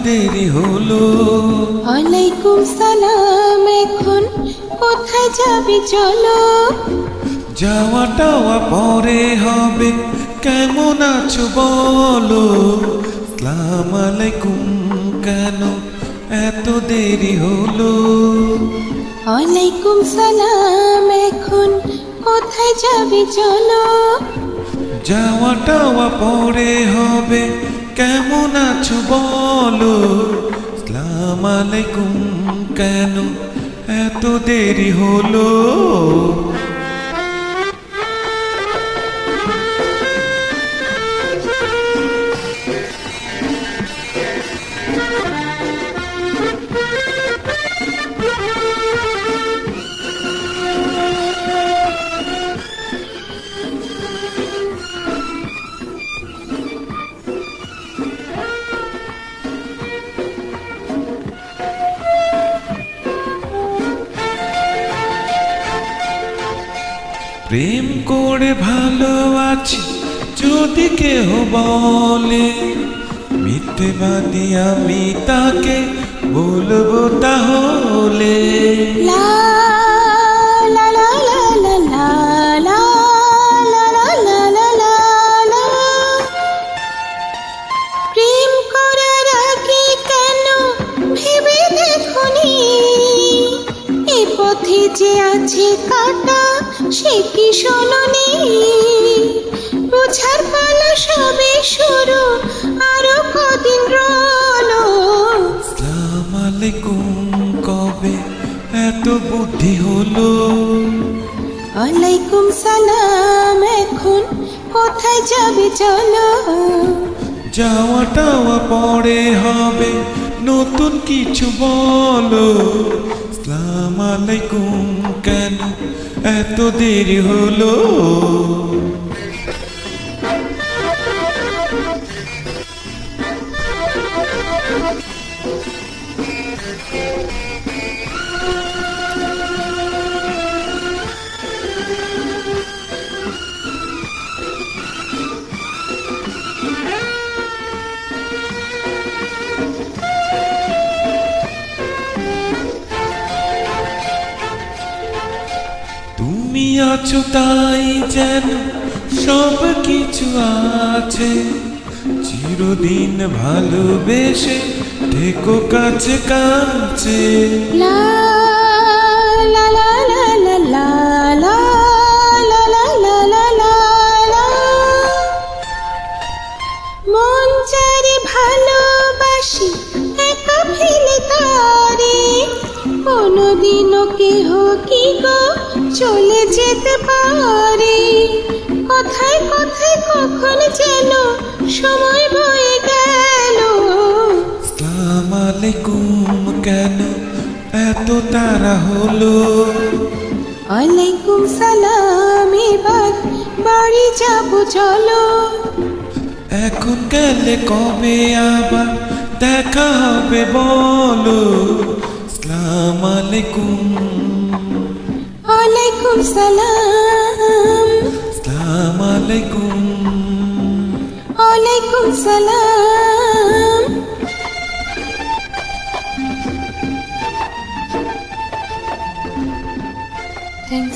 দেরি হলো। ওয়ালাইকুম সালাম, এখন কোথায় যাবি চলো। যাওয়াটাও পরে হবে, কেমন আছো বলো। আসসালাম আলাইকুম, কেন এত দেরি হলো। ওয়ালাইকুম সালাম, এখন কোথায় যাবি চলো। যাওয়াটাও পরে হবে, কেমন আছো বলো। আসসালাম আলাইকুম, কেন এত দেরি হলো। প্রেম করে ভালো আছি যদি কেহ বলে, মিথ্যেবাদী আমি তাকে বলবো তাহলে। লা লা লা লা লা লা লা লা লা লা লা লা। প্রেম করার আগে কেন ভেবে দেখোনি, এ পথে যে আছে কাটা সে কি শোনোনি। বুঝার পালা সবে শুরু, আরো কদিন রলো। আসসালাম আলাইকুম, কবে এত বুদ্ধি হলো। ওয়ালাইকুম সালাম, এখন কোথায় যাবে চলো। যাওয়াটাও পরে হবে, নতুন কিছু বলো। আসসালাম আলাইকুম, কেন এত দেরি হলো। তুমি আছো তাই যেন সব কিছু আছে, চিরদিন ভালোবেসে থেকো কাছে কাছে। লা লা লা লা লা লা লা লা লা লা লা লা লা। মন যারে ভালোবাসি একা ফেলে তারে, কোনোদিনও কেহ কি গো চলে যেতে পারে। কথায় কথায় কখন যেন সময় বয়ে গেল। আসসালাম আলাইকুম, কেন এত তাড়া হলো। ওয়ালাইকুম সালাম, এবার বাড়ি যাবো চলো। এখন গেলে কবে আবার দেখা হবে বলো। আসসালাম আলাইকুম। ওয়ালাইকুম সালাম। আসসালাম আলাইকুম। ওয়ালাইকুম সালাম। থ্যাংকস।